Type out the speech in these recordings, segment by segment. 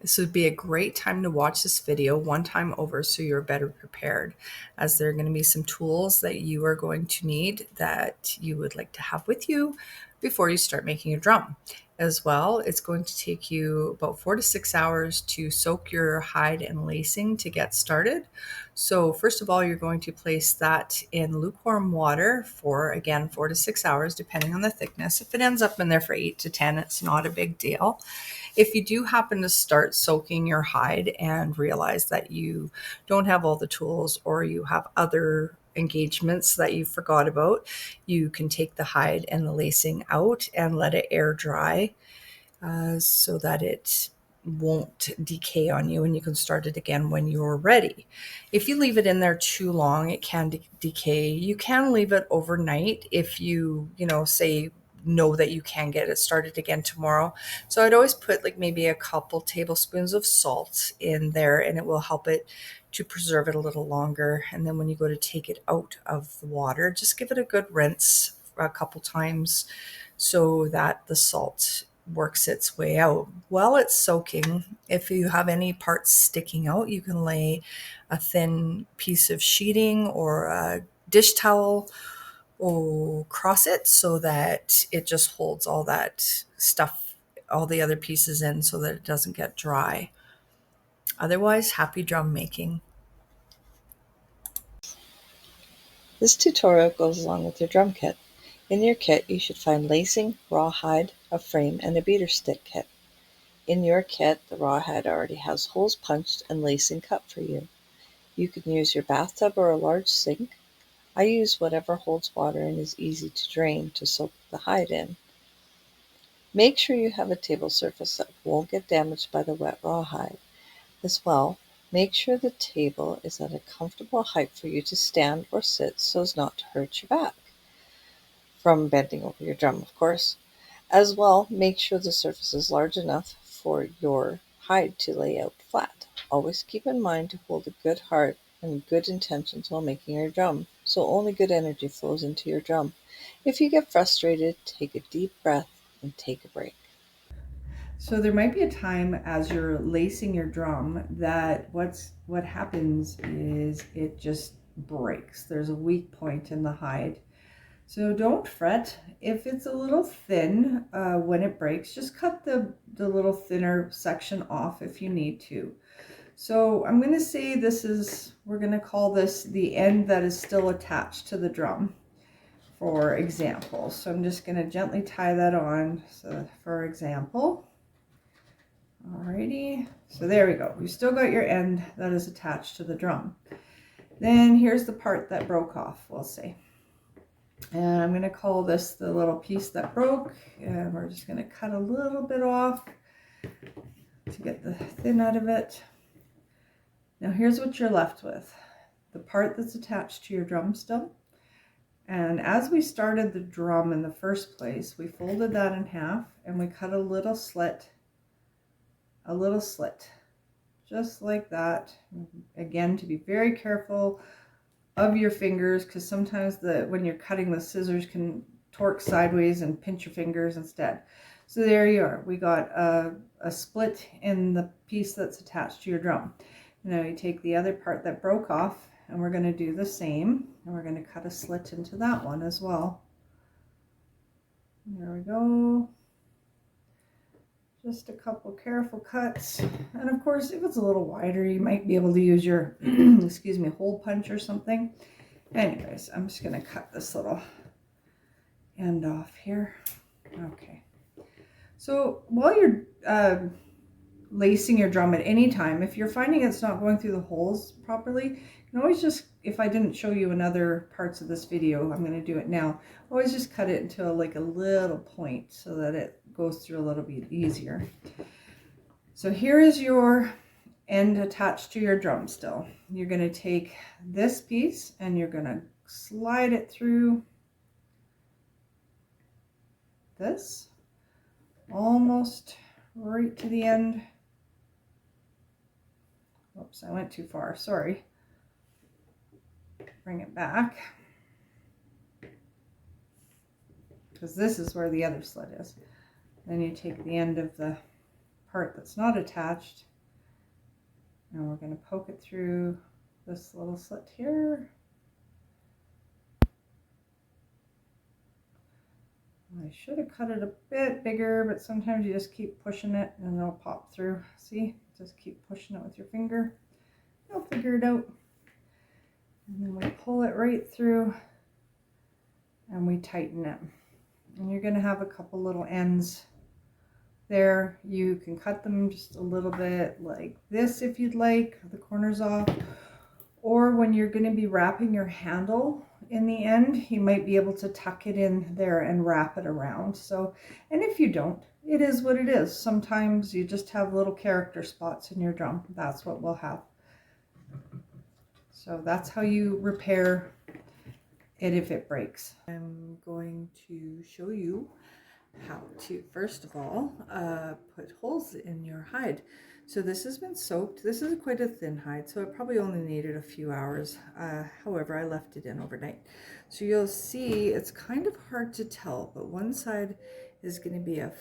This would be a great time to watch this video one time over so you're better prepared, as there are going to be some tools that you are going to need that you would like to have with you before you start making your drum. As well, it's going to take you about 4 to 6 hours to soak your hide and lacing to get started. So first of all, you're going to place that in lukewarm water for, again, 4 to 6 hours, depending on the thickness. If it ends up in there for 8 to 10, it's not a big deal. If you do happen to start soaking your hide and realize that you don't have all the tools or you have other engagements that you forgot about, you can take the hide and the lacing out and let it air dry so that it won't decay on you, and you can start it again when you're ready. If you leave it in there too long, it can decay. You can leave it overnight if you say know that you can get it started again tomorrow. So I'd always put like maybe a couple tablespoons of salt in there, and it will help it to preserve it a little longer. And then when you go to take it out of the water, just give it a good rinse a couple times so that the salt works its way out. While it's soaking, if you have any parts sticking out, you can lay a thin piece of sheeting or a dish towel across it so that it just holds all that stuff, all the other pieces in, so that it doesn't get dry. Otherwise, happy drum making. This tutorial goes along with your drum kit. In your kit, you should find lacing, rawhide, a frame, and a beater stick kit. In your kit, the rawhide already has holes punched and lacing cut for you. You can use your bathtub or a large sink. I use whatever holds water and is easy to drain to soak the hide in. Make sure you have a table surface that won't get damaged by the wet rawhide. As well, make sure the table is at a comfortable height for you to stand or sit so as not to hurt your back from bending over your drum, of course. As well, make sure the surface is large enough for your hide to lay out flat. Always keep in mind to hold a good heart and good intentions while making your drum, so only good energy flows into your drum. If you get frustrated, take a deep breath and take a break. So there might be a time as you're lacing your drum that what happens is it just breaks. There's a weak point in the hide. So don't fret. If it's a little thin when it breaks, just cut the little thinner section off if you need to. So I'm going to say we're going to call this the end that is still attached to the drum, for example. So I'm just going to gently tie that on. So for example, alrighty, so there we go. You still got your end that is attached to the drum. Then here's the part that broke off, we'll say. And I'm going to call this the little piece that broke, and we're just going to cut a little bit off to get the thin out of it. Now here's what you're left with. The part that's attached to your drum stump. And as we started the drum in the first place, we folded that in half and we cut a little slit, just like that. Again, to be very careful of your fingers, because sometimes when you're cutting, the scissors can torque sideways and pinch your fingers instead. So there you are. We got a split in the piece that's attached to your drum. Now you take the other part that broke off, and we're going to do the same, and we're going to cut a slit into that one as well. There we go. Just a couple careful cuts. And of course, if it's a little wider, you might be able to use your excuse me, hole punch or something. Anyways, I'm just going to cut this little end off here. Okay. So while you're lacing your drum at any time, if you're finding it's not going through the holes properly, you can always just, if I didn't show you in other parts of this video, I'm going to do it now. Always just cut it into like a little point so that it goes through a little bit easier. So here is your end attached to your drum still. You're going to take this piece and you're going to slide it through this almost right to the end. Oops, I went too far, sorry. Bring it back, because this is where the other slit is. Then you take the end of the part that's not attached And we're going to poke it through this little slit here. I should have cut it a bit bigger, but sometimes you just keep pushing it and it'll pop through. See, just keep pushing it with your finger. You'll figure it out. And then we pull it right through and we tighten it. And you're going to have a couple little ends there. You can cut them just a little bit like this if you'd like, the corners off. Or when you're going to be wrapping your handle in the end, you might be able to tuck it in there and wrap it around. So, and if you don't, it is what it is. Sometimes you just have little character spots in your drum. That's what we'll have. So that's how you repair it if it breaks. I'm going to show you how to, first of all, put holes in your hide. So this has been soaked. This is quite a thin hide, so it probably only needed a few hours. However, I left it in overnight. So you'll see it's kind of hard to tell, but one side is going to be a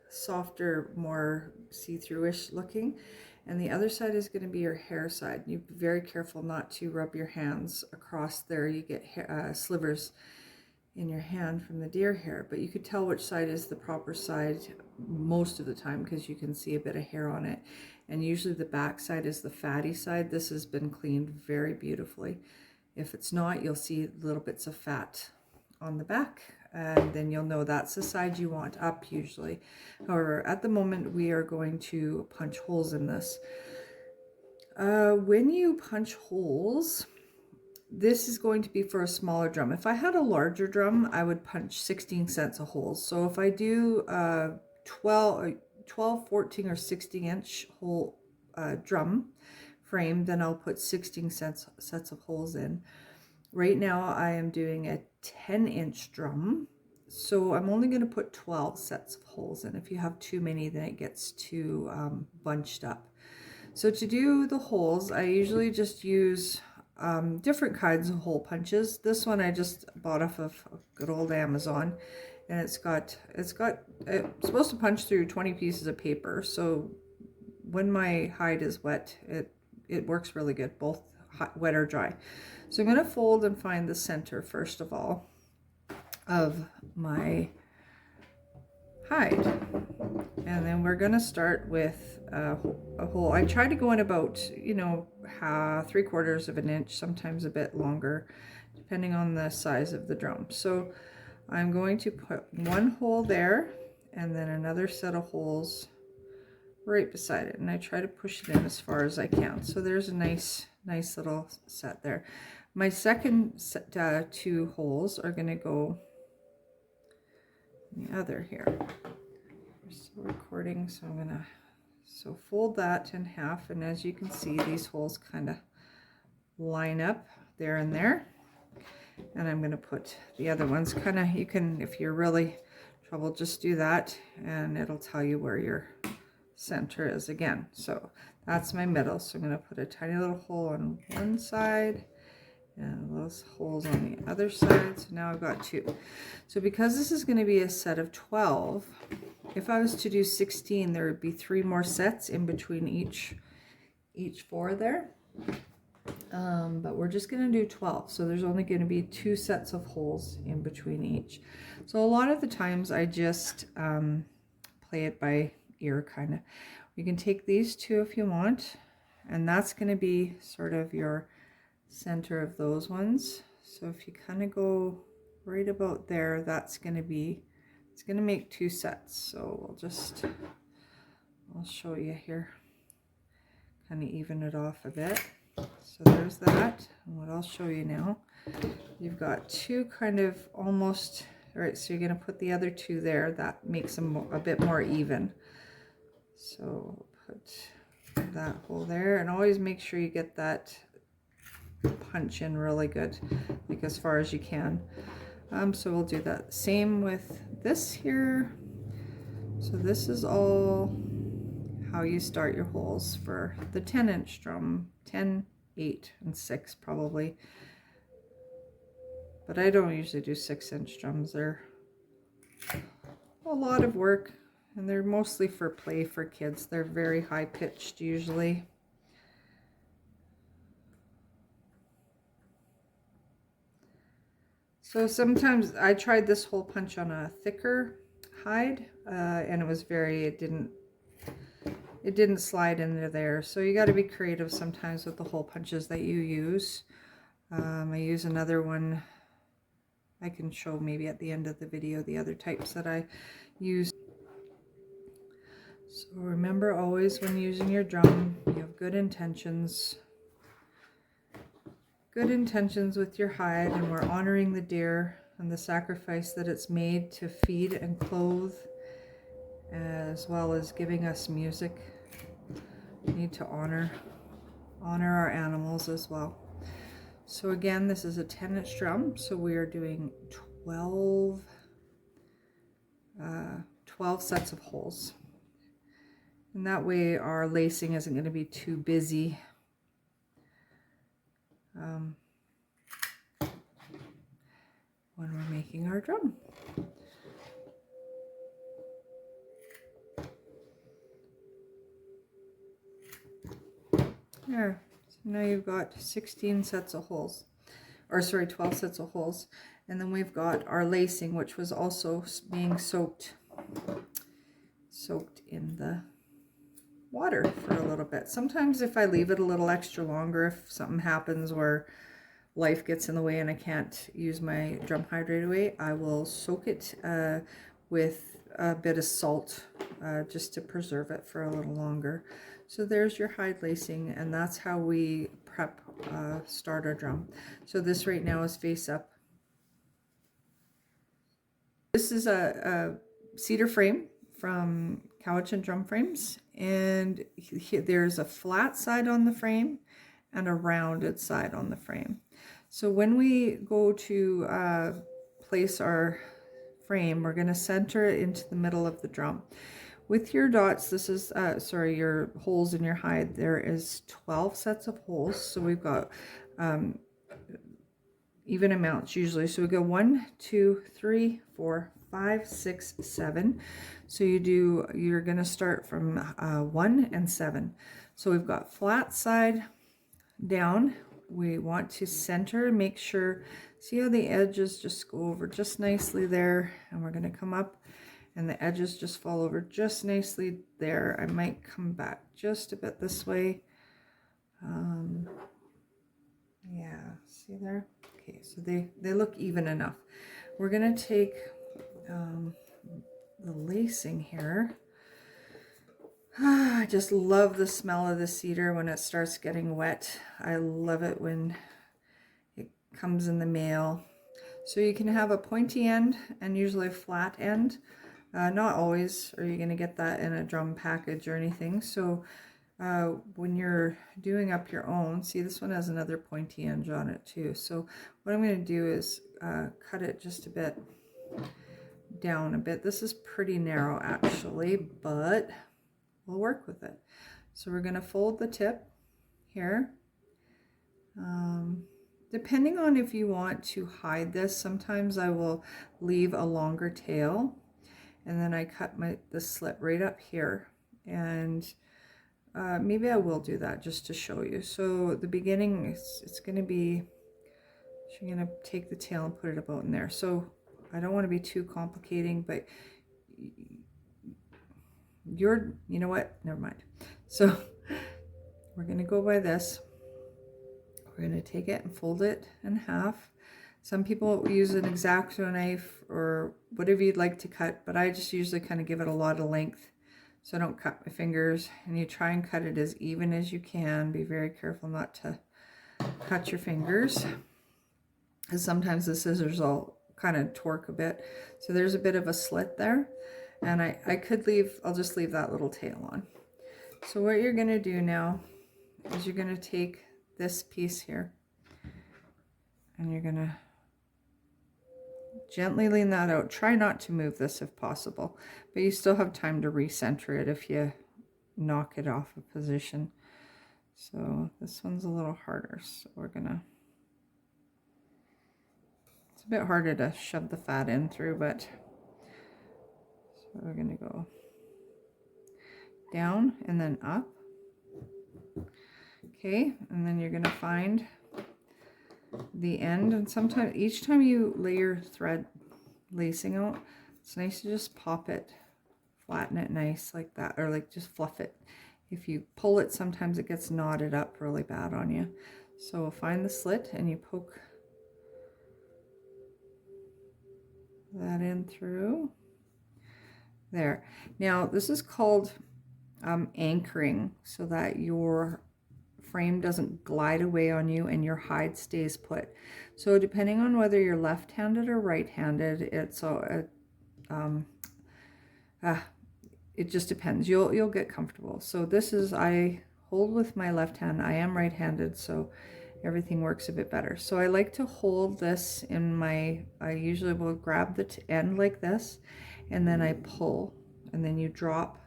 softer, more see-through-ish looking, and the other side is going to be your hair side. You be very careful not to rub your hands across there. You get slivers in your hand from the deer hair, but you could tell which side is the proper side most of the time because you can see a bit of hair on it, and usually the back side is the fatty side. This has been cleaned very beautifully. If it's not, you'll see little bits of fat on the back, and then you'll know that's the side you want up usually. However, at the moment we are going to punch holes in this. When you punch holes, this is going to be for a smaller drum. If I had a larger drum, I would punch 16 cents of holes. So if I do 12, 14, or 16 inch hole drum frame, then I'll put 16 sets of holes in. Right now I am doing a 10-inch drum, so I'm only going to put 12 sets of holes in. If you have too many, then it gets too bunched up. So to do the holes, I usually just use different kinds of hole punches. This one I just bought off of good old Amazon, and it's supposed to punch through 20 pieces of paper. So when my hide is wet, it works really good, both wet or dry. So I'm going to fold and find the center first of all of my hide, and then we're going to start with a hole. I try to go in about 3/4 of an inch, sometimes a bit longer depending on the size of the drum. So I'm going to put one hole there and then another set of holes right beside it, and I try to push it in as far as I can. So there's a nice little set there. My second set, 2 holes are going to go in the other here. We're still recording, so I'm gonna fold that in half, and as you can see, these holes kind of line up there and there. And I'm going to put the other ones kind of, you can, if you're really troubled, just do that and it'll tell you where your center is again. So that's my middle. So I'm going to put a tiny little hole on one side and those holes on the other side. So now I've got 2. So because this is going to be a set of 12, if I was to do 16, there would be 3 more sets in between each 4 there. But we're just going to do 12, so there's only going to be 2 sets of holes in between each. So a lot of the times I just play it by ear, kind of. You can take these 2 if you want, and that's going to be sort of your center of those ones. So if you kind of go right about there, that's going to be, it's going to make 2 sets. So I'll show you here, kind of even it off a bit. So there's that, and what I'll show you now, you've got 2 kind of almost, all right, so you're going to put the other 2 there. That makes them a bit more even. So put that hole there, and always make sure you get that punch in really good, like as far as you can. So we'll do that. Same with this here. So this is all how you start your holes for the 10-inch drum. 10, 8, and 6 probably. But I don't usually do 6-inch drums. They're a lot of work, and they're mostly for play for kids. They're very high pitched usually. So sometimes I tried this hole punch on a thicker hide, and it was it didn't slide into there. So you got to be creative sometimes with the hole punches that you use. I use another one. I can show maybe at the end of the video the other types that I use. So remember always when using your drum, you have good intentions. Good intentions with your hide, and we're honoring the deer and the sacrifice that it's made to feed and clothe, as well as giving us music. We need to honor our animals as well. So again, this is a 10-inch drum, so we are doing 12 sets of holes. And that way our lacing isn't going to be too busy. When we're making our drum. There, so now you've got 16 sets of holes, or sorry, 12 sets of holes. And then we've got our lacing, which was also being soaked in the water for a little bit. Sometimes if I leave it a little extra longer, if something happens where life gets in the way and I can't use my drum hide right away, I will soak it with a bit of salt just to preserve it for a little longer. So there's your hide lacing, and that's how we prep starter drum. So this right now is face up. This is a cedar frame from Cowichan Drum Frames, and there's a flat side on the frame and a rounded side on the frame. So when we go to place our frame, we're going to center it into the middle of the drum. With your dots, this is, your holes in your hide, there is 12 sets of holes. So we've got even amounts usually. So we go 1, 2, 3, 4, 5, 6, 7. So you're going to start from 1 and 7. So we've got flat side down. We want to center, make sure, see how the edges just go over just nicely there, and we're going to come up and the edges just fall over just nicely there. I might come back just a bit this way. Yeah, see there? Okay, so they look even enough. We're going to take the lacing here. I just love the smell of the cedar when it starts getting wet. I love it when it comes in the mail. So you can have a pointy end and usually a flat end. Not always are you going to get that in a drum package or anything. So when you're doing up your own, see this one has another pointy end on it too. So what I'm going to do is cut it just a bit down a bit. This is pretty narrow actually, but we'll work with it. So we're going to fold the tip here. Depending on if you want to hide this, sometimes I will leave a longer tail, and then I cut the slit right up here, and maybe I will do that just to show you. So the beginning, it's going to be, you're going to take the tail and put it about in there. So I don't want to be too complicating, but you know what, never mind. So we're going to go by this. We're going to take it and fold it in half. Some people use an X-Acto knife or whatever you'd like to cut, but I just usually kind of give it a lot of length so I don't cut my fingers. And you try and cut it as even as you can. Be very careful not to cut your fingers, because sometimes the scissors will kind of torque a bit. So there's a bit of a slit there, and I'll just leave that little tail on. So what you're going to do now is you're going to take this piece here, and you're going to gently lean that out. Try not to move this if possible, but you still have time to recenter it if you knock it off a position. So this one's a little harder, so it's a bit harder to shove the fat in through, but so we're gonna go down and then up. Okay, and then you're gonna find the end, and sometimes each time you lay your thread lacing out, it's nice to just pop it, flatten it nice like that, or like just fluff it. If you pull it, sometimes it gets knotted up really bad on you. So find the slit and you poke that in through there. Now this is called anchoring, so that your frame doesn't glide away on you and your hide stays put. So depending on whether you're left-handed or right-handed, it just depends. You'll get comfortable. So this is, I hold with my left hand. I am right-handed, so everything works a bit better. So I like to hold this in my, I usually will grab the end like this, and then I pull, and then you drop,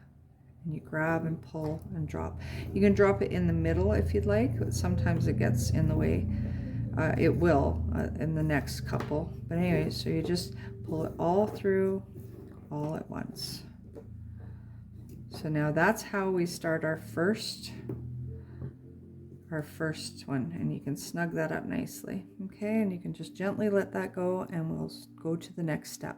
and you grab and pull and drop. You can drop it in the middle if you'd like, but sometimes it gets in the way. It will in the next couple. But anyway, so you just pull it all through all at once. So now that's how we start our first one, and you can snug that up nicely. Okay, and you can just gently let that go, and we'll go to the next step.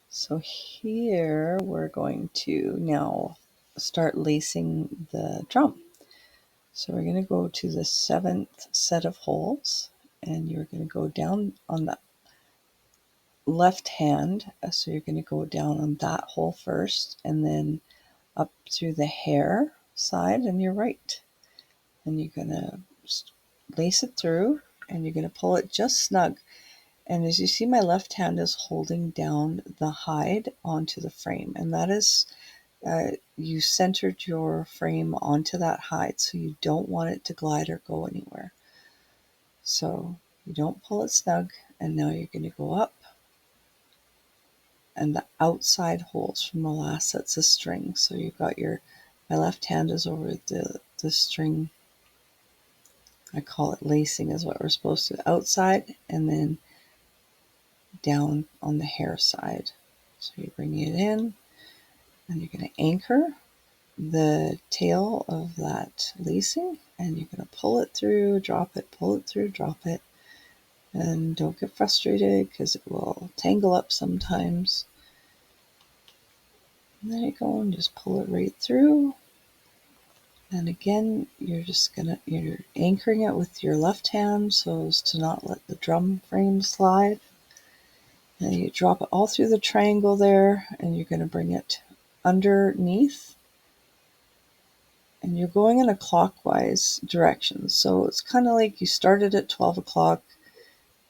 So here we're going to now start lacing the drum. So we're going to go to the 7th set of holes, and you're going to go down on the left hand. So you're going to go down on that hole first, and then up through the hair side on your right. And you're going to lace it through, and you're going to pull it just snug. And as you see, my left hand is holding down the hide onto the frame, and that is you centered your frame onto that hide, so you don't want it to glide or go anywhere. So you don't pull it snug, and now you're going to go up, and the outside holes from the last sets of string. So you've got my left hand is over the string. I call it lacing is what we're supposed to, outside, and then down on the hair side. So you bring it in, and you're going to anchor the tail of that lacing, and you're going to pull it through, drop it, pull it through, drop it. And don't get frustrated because it will tangle up sometimes. And there you go, and just pull it right through. And again, you're anchoring it with your left hand so as to not let the drum frame slide. And you drop it all through the triangle there, and you're going to bring it underneath. And you're going in a clockwise direction. So it's kind of like you started at 12 o'clock,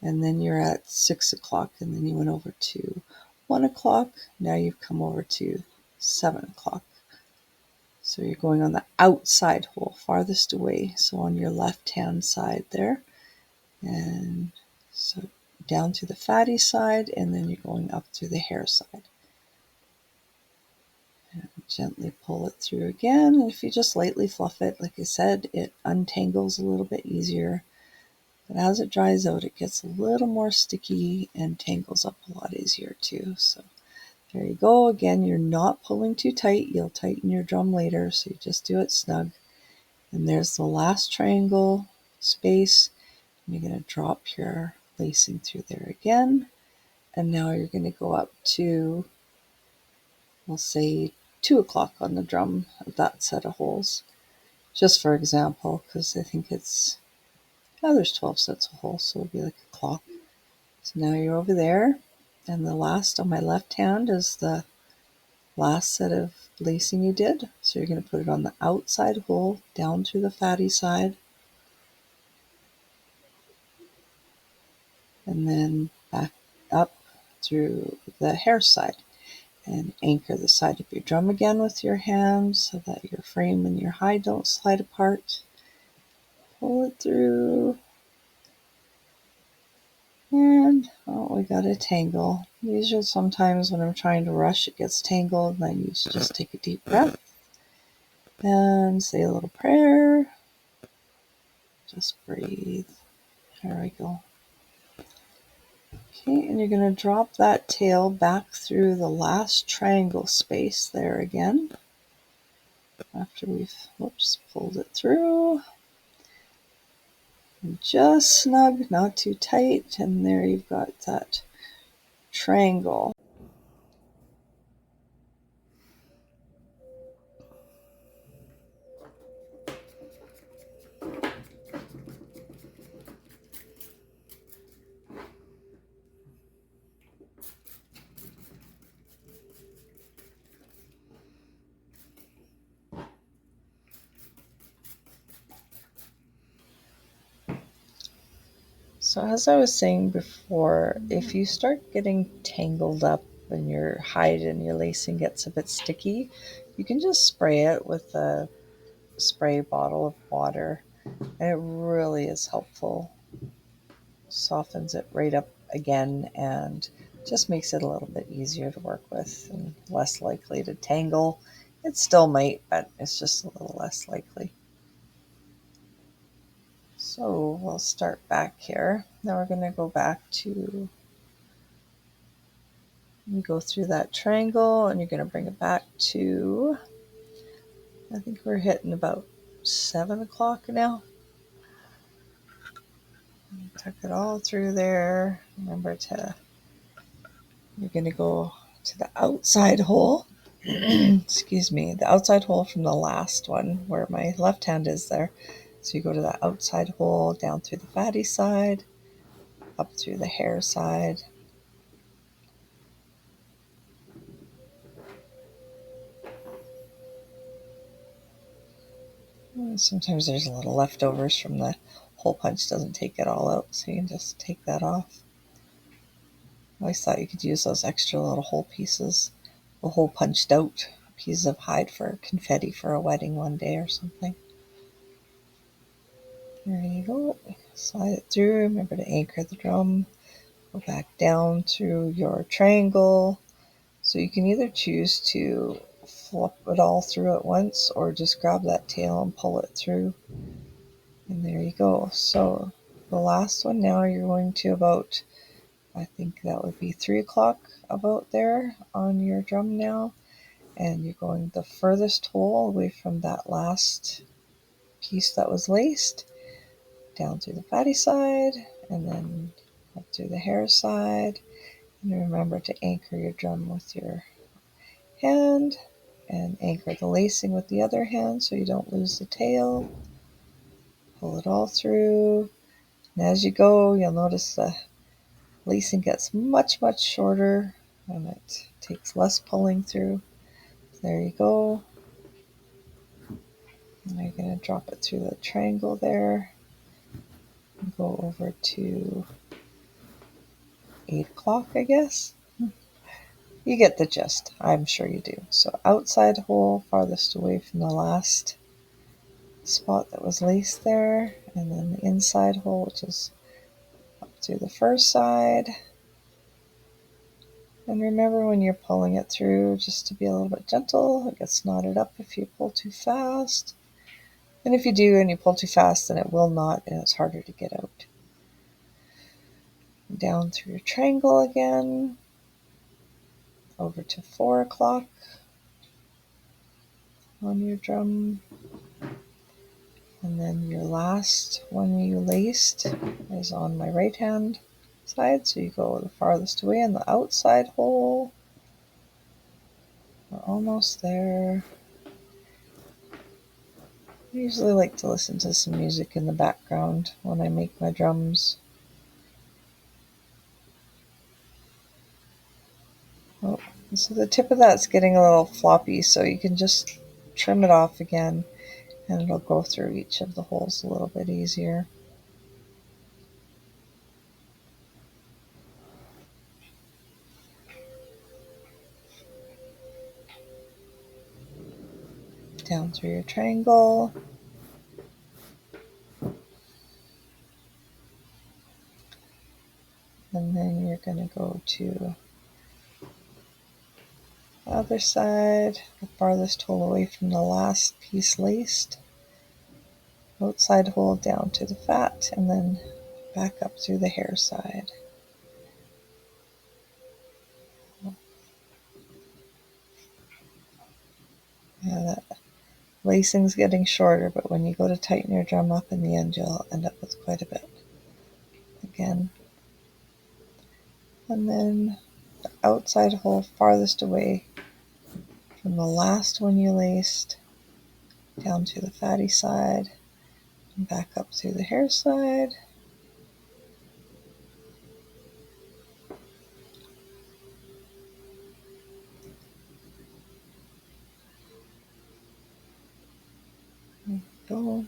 and then you're at 6 o'clock, and then you went over to 1 o'clock. Now you've come over to 7 o'clock. So you're going on the outside hole, farthest away. So on your left-hand side there. And so down to the fatty side, and then you're going up to the hair side. And gently pull it through again. And if you just lightly fluff it, like I said, it untangles a little bit easier. But as it dries out, it gets a little more sticky and tangles up a lot easier too. So there you go. Again, you're not pulling too tight. You'll tighten your drum later, so you just do it snug. And there's the last triangle space. And you're going to drop your lacing through there again. And now you're going to go up to, we'll say, 2 o'clock on the drum of that set of holes. Just for example, because I think there's 12 sets of holes, so it'll be like a clock. So now you're over there, and the last on my left hand is the last set of lacing you did. So you're going to put it on the outside hole, down through the fatty side, and then back up through the hair side. And anchor the side of your drum again with your hand so that your frame and your hide don't slide apart. Pull it through. And, we got a tangle. Usually sometimes when I'm trying to rush, it gets tangled, and I need to just take a deep breath and say a little prayer. Just breathe. There we go. Okay, and you're going to drop that tail back through the last triangle space there again. After we've, pulled it through. Just snug, not too tight, and there you've got that triangle. So as I was saying before, if you start getting tangled up and your hide and your lacing gets a bit sticky, you can just spray it with a spray bottle of water, and it really is helpful. Softens it right up again and just makes it a little bit easier to work with and less likely to tangle. It still might, but it's just a little less likely. So we'll start back here. Now we're going to go back to, you go through that triangle and you're going to bring it back to, I think we're hitting about 7 o'clock now. Tuck it all through there. Remember to, you're going to go to the outside hole. Excuse me, the outside hole from the last one where my left hand is there. So you go to the outside hole, down through the fatty side, up through the hair side. And sometimes there's a little leftovers from the hole punch, doesn't take it all out, so you can just take that off. I always thought you could use those extra little hole pieces, the hole punched out pieces of hide for confetti for a wedding one day or something. There you go. Slide it through. Remember to anchor the drum. Go back down through your triangle. So you can either choose to flip it all through at once or just grab that tail and pull it through. And there you go. So the last one now, you're going to about, I think that would be 3 o'clock about there on your drum now. And you're going the furthest hole away from that last piece that was laced, down through the fatty side, and then up through the hair side. And remember to anchor your drum with your hand and anchor the lacing with the other hand so you don't lose the tail. Pull it all through. And as you go, you'll notice the lacing gets much, much shorter and it takes less pulling through. There you go. And you're going to drop it through the triangle there and go over to 8 o'clock, I guess. You get the gist. I'm sure you do. So outside hole, farthest away from the last spot that was laced there, and then the inside hole, which is up through the first side. And remember when you're pulling it through, just to be a little bit gentle. It gets knotted up if you pull too fast. And if you do and you pull too fast, then it will knot and it's harder to get out. Down through your triangle again, over to 4 o'clock on your drum. And then your last one you laced is on my right hand side. So you go the farthest away in the outside hole. We're almost there. I usually like to listen to some music in the background when I make my drums. Oh, so the tip of that's getting a little floppy, so you can just trim it off again and it'll go through each of the holes a little bit easier. Down through your triangle. And then you're going to go to the other side, the farthest hole away from the last piece laced. Outside hole down to the fat, and then back up through the hair side. Yeah, that lacing's getting shorter, but when you go to tighten your drum up in the end, you'll end up with quite a bit. Again. And then the outside hole farthest away from the last one you laced, down to the fatty side, and back up through the hair side. Go.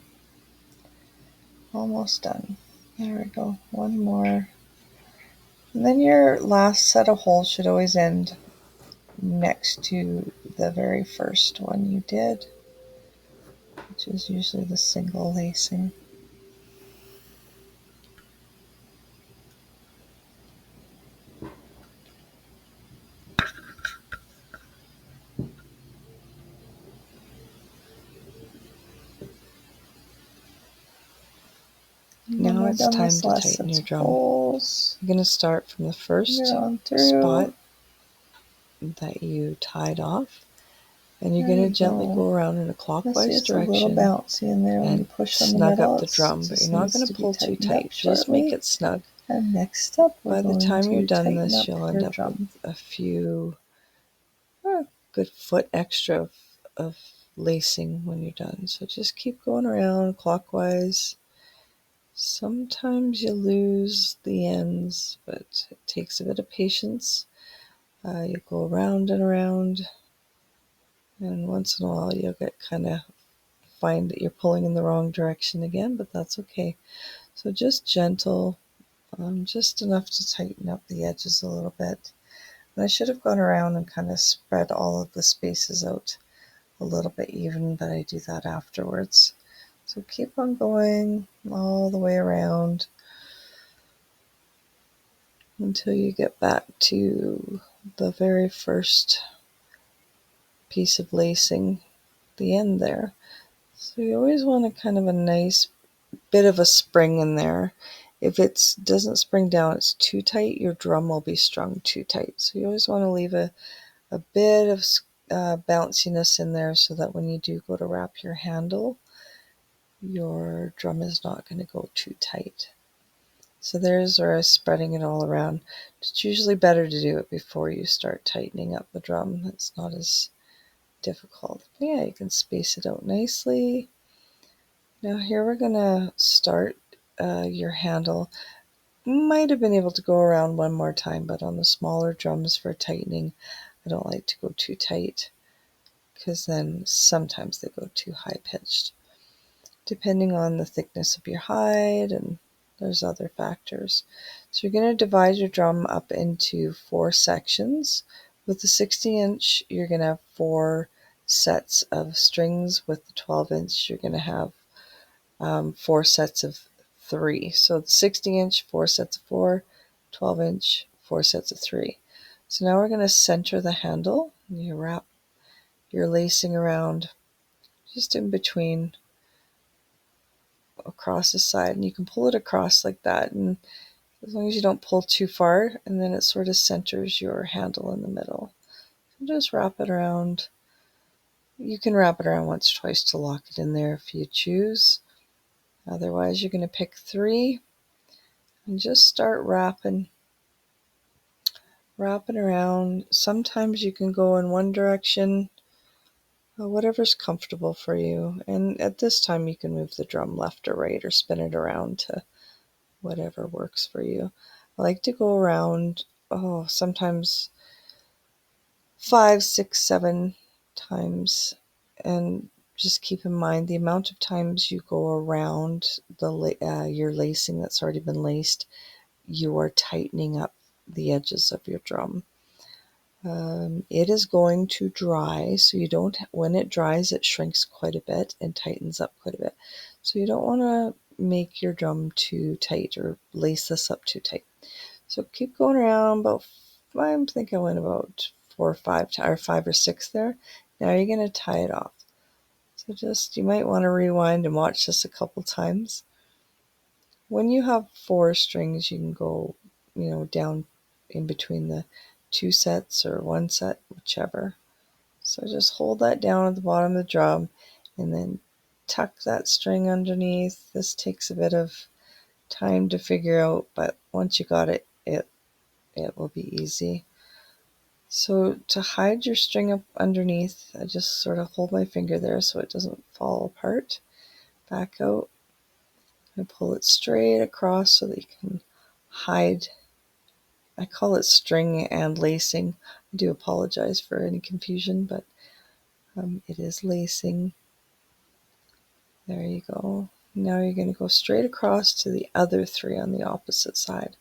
Almost done. There we go. One more. And then your last set of holes should always end next to the very first one you did, which is usually the single lacing. Now it's time to tighten your drum. Holes. You're going to start from the first spot that you tied off, and you're going to gently go around in a clockwise direction. A little bouncy in there when you push on the middle. Snug up the drum, but you're not going to pull too tight. Just make it snug. And next up, by the time you're done this, you'll end up with a few, a good foot extra of lacing when you're done. So just keep going around clockwise. Sometimes you lose the ends, but it takes a bit of patience. You go around and around, and once in a while you'll get kind of find that you're pulling in the wrong direction again, but that's okay. So just gentle, just enough to tighten up the edges a little bit. And I should have gone around and kind of spread all of the spaces out a little bit even, but I do that afterwards. So keep on going all the way around until you get back to the very first piece of lacing, the end there. So you always want a kind of a nice bit of a spring in there. If it doesn't spring down, it's too tight, your drum will be strung too tight. So you always want to leave a bit of bounciness in there so that when you do go to wrap your handle, your drum is not going to go too tight. So there's where I was spreading it all around. It's usually better to do it before you start tightening up the drum. It's not as difficult. But yeah, you can space it out nicely. Now here we're going to start your handle. Might have been able to go around one more time, but on the smaller drums for tightening, I don't like to go too tight because then sometimes they go too high pitched, depending on the thickness of your hide, and there's other factors. So you're going to divide your drum up into 4 sections. With the 60-inch, you're going to have 4 sets of strings. With the 12-inch, you're going to have 4 sets of 3. So the 60-inch, 4 sets of 4, 12-inch, 4 sets of 3. So now we're going to center the handle. You wrap your lacing around just in between across the side, and you can pull it across like that, and as long as you don't pull too far, and then it sort of centers your handle in the middle. So just wrap it around. You can wrap it around once or twice to lock it in there if you choose. Otherwise, you're going to pick 3 and just start wrapping around. Sometimes you can go in one direction, whatever's comfortable for you. And at this time, you can move the drum left or right or spin it around to whatever works for you. I like to go around, sometimes 5, 6, 7 times. And just keep in mind the amount of times you go around your lacing that's already been laced, you are tightening up the edges of your drum. It is going to dry, so you don't, when it dries, it shrinks quite a bit and tightens up quite a bit. So you don't want to make your drum too tight or lace this up too tight. So keep going around I think I went about 4 or 5 or 5 or 6 there. Now you're going to tie it off. So you might want to rewind and watch this a couple times. When you have 4 strings, you can go, down in between the 2 sets or 1 set, whichever. So just hold that down at the bottom of the drum and then tuck that string underneath. This takes a bit of time to figure out, but once you got it, it will be easy. So to hide your string up underneath, I just sort of hold my finger there so it doesn't fall apart. Back out and pull it straight across so that you can hide. I call it string and lacing. I do apologize for any confusion, but it is lacing. There you go. Now you're going to go straight across to the other three on the opposite side.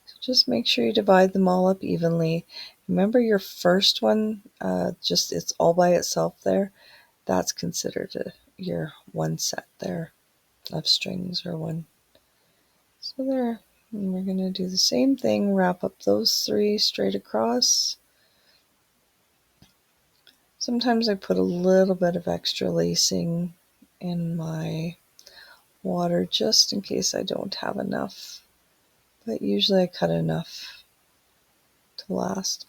So just make sure you divide them all up evenly. Remember your first one, just it's all by itself there. That's considered your one set there of strings or one. So there. And we're going to do the same thing, wrap up those three straight across. Sometimes I put a little bit of extra lacing in my water just in case I don't have enough, but usually I cut enough to last.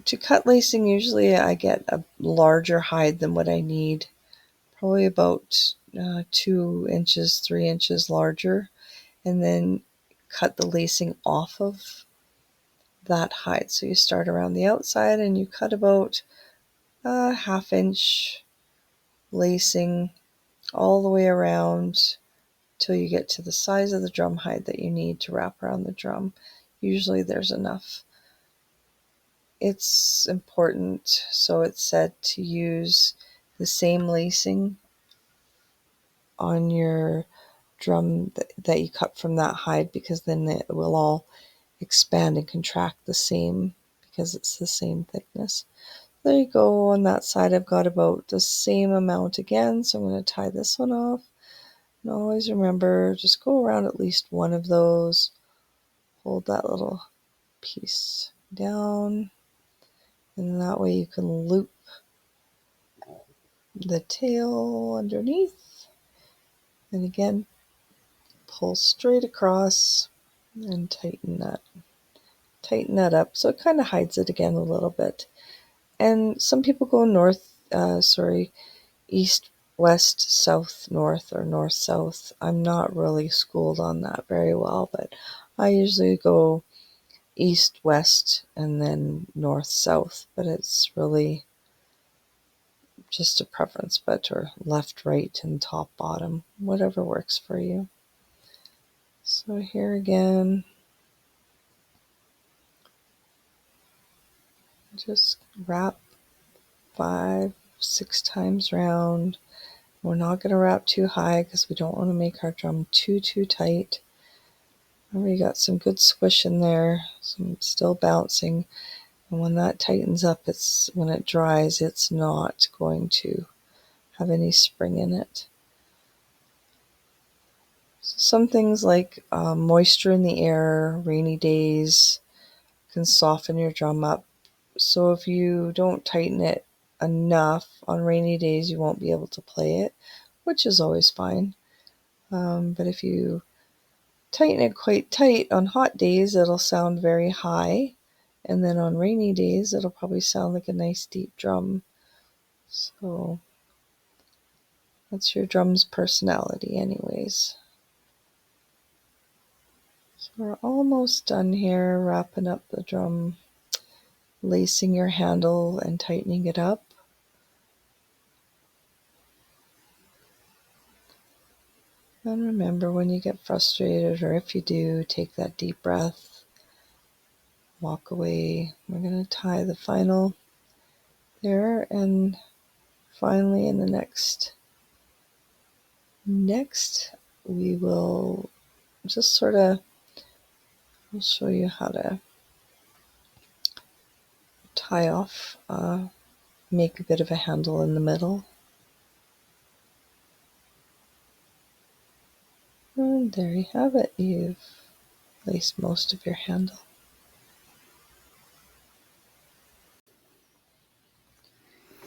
To cut lacing, usually I get a larger hide than what I need, probably about 2 inches, 3 inches larger, and then cut the lacing off of that hide. So you start around the outside and you cut about a ½ inch lacing all the way around till you get to the size of the drum hide that you need to wrap around the drum. Usually there's enough. It's important, so it's said, to use the same lacing on your drum that you cut from that hide, because then it will all expand and contract the same because it's the same thickness. There you go. On that side I've got about the same amount again, so I'm going to tie this one off. And always remember, just go around at least one of those. Hold that little piece down, and that way you can loop the tail underneath. And again, pull straight across and tighten that up so it kind of hides it again a little bit. And some people go east, west, south, north, or north, south. I'm not really schooled on that very well, but I usually go east, west, and then north, south, but it's really just a preference, or left, right, and top, bottom, whatever works for you. So here again, just wrap 5, 6 times round. We're not going to wrap too high because we don't want to make our drum too tight. We got some good squish in there, some still bouncing, and when that tightens up, when it dries, it's not going to have any spring in it. So some things like moisture in the air, rainy days, can soften your drum up. So if you don't tighten it enough on rainy days, you won't be able to play it, which is always fine. But if you tighten it quite tight on hot days, it'll sound very high. And then on rainy days, it'll probably sound like a nice deep drum. So that's your drum's personality anyways. So we're almost done here, wrapping up the drum, lacing your handle and tightening it up. And remember, when you get frustrated, or if you do, take that deep breath, walk away. We're going to tie the final there, and finally in the next we will just we'll show you how to tie off, make a bit of a handle in the middle. And there you have it. You've laced most of your handle.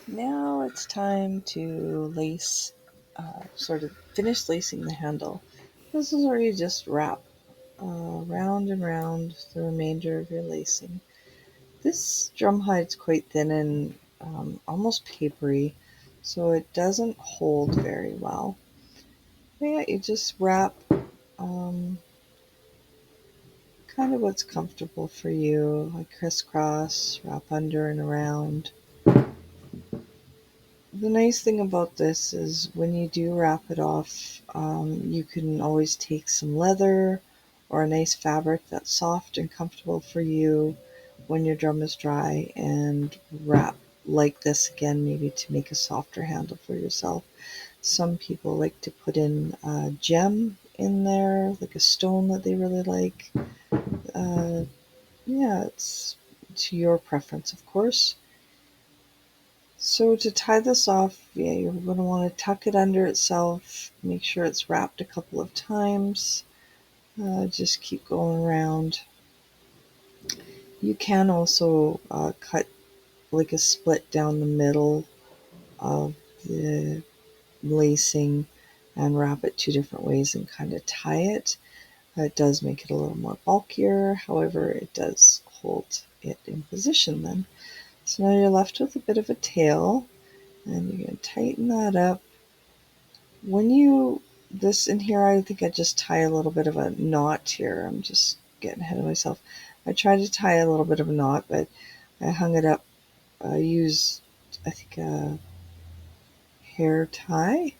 Now it's time to finish lacing the handle. This is where you just wrap round and round the remainder of your lacing. This drum hide's quite thin and almost papery, so it doesn't hold very well. But yeah, you just wrap kind of what's comfortable for you, like crisscross, wrap under and around. The nice thing about this is when you do wrap it off, you can always take some leather or a nice fabric that's soft and comfortable for you when your drum is dry and wrap like this again, maybe to make a softer handle for yourself. Some people like to put in a gem in there, like a stone that they really like. Uh, yeah, it's to your preference, of course. So to tie this off, yeah, you're going to want to tuck it under itself, make sure it's wrapped a couple of times. Just keep going around. You can also cut like a split down the middle of the lacing and wrap it two different ways and kind of tie it. It does make it a little more bulkier, however, it does hold it in position then. So now you're left with a bit of a tail, and you're going to tighten that up. When you, this in here, I think I just tie a little bit of a knot here. I'm just getting ahead of myself. I tried to tie a little bit of a knot, but I hung it up. I used, I think, a hair tie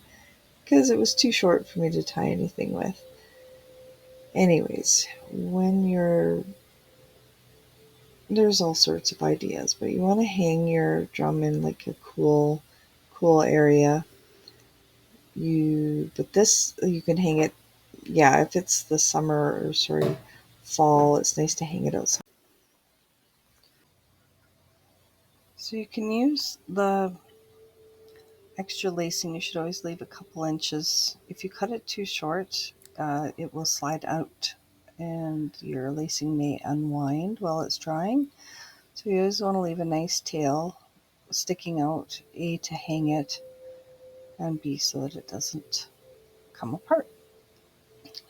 because it was too short for me to tie anything with. Anyways, there's all sorts of ideas, but you want to hang your drum in like a cool area. But this, you can hang it, yeah, if it's the summer or fall, it's nice to hang it outside. So you can use the extra lacing. You should always leave a couple inches. If you cut it too short, it will slide out and your lacing may unwind while it's drying. So you always want to leave a nice tail sticking out, A, to hang it, and B, so that it doesn't come apart.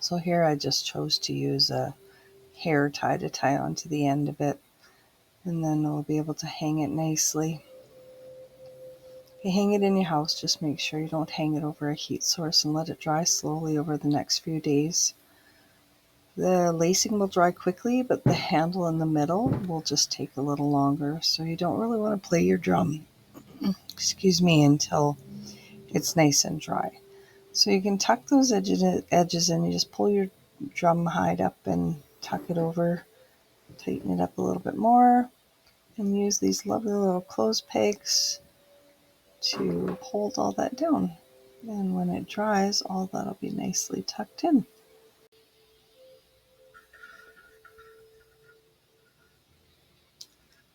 So here I just chose to use a hair tie to tie onto the end of it, and then we'll be able to hang it nicely. If you hang it in your house, just make sure you don't hang it over a heat source and let it dry slowly over the next few days. The lacing will dry quickly, but the handle in the middle will just take a little longer, so you don't really want to play your drum, until it's nice and dry. So you can tuck those edges in. You just pull your drum hide up and tuck it over, tighten it up a little bit more, and use these lovely little clothes pegs to hold all that down. And when it dries, all that'll be nicely tucked in.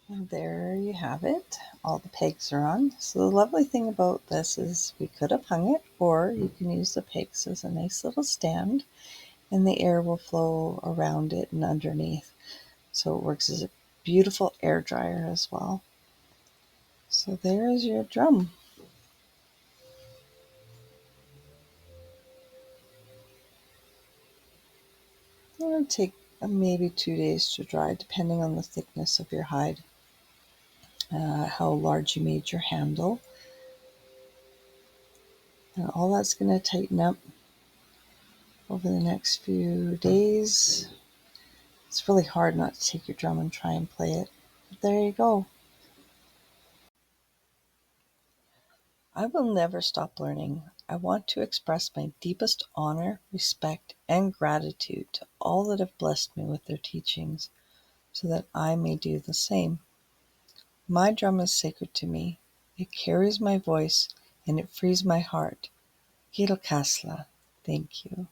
And there you have it. All the pegs are on. So the lovely thing about this is we could have hung it, or you can use the pegs as a nice little stand, and the air will flow around it and underneath. So it works as a beautiful air dryer as well. So there's your drum. It'll take maybe 2 days to dry, depending on the thickness of your hide, how large you made your handle. And all that's going to tighten up over the next few days. It's really hard not to take your drum and try and play it. But there you go. I will never stop learning. I want to express my deepest honor, respect, and gratitude to all that have blessed me with their teachings, so that I may do the same. My drum is sacred to me. It carries my voice and it frees my heart. Kilkasla. Thank you.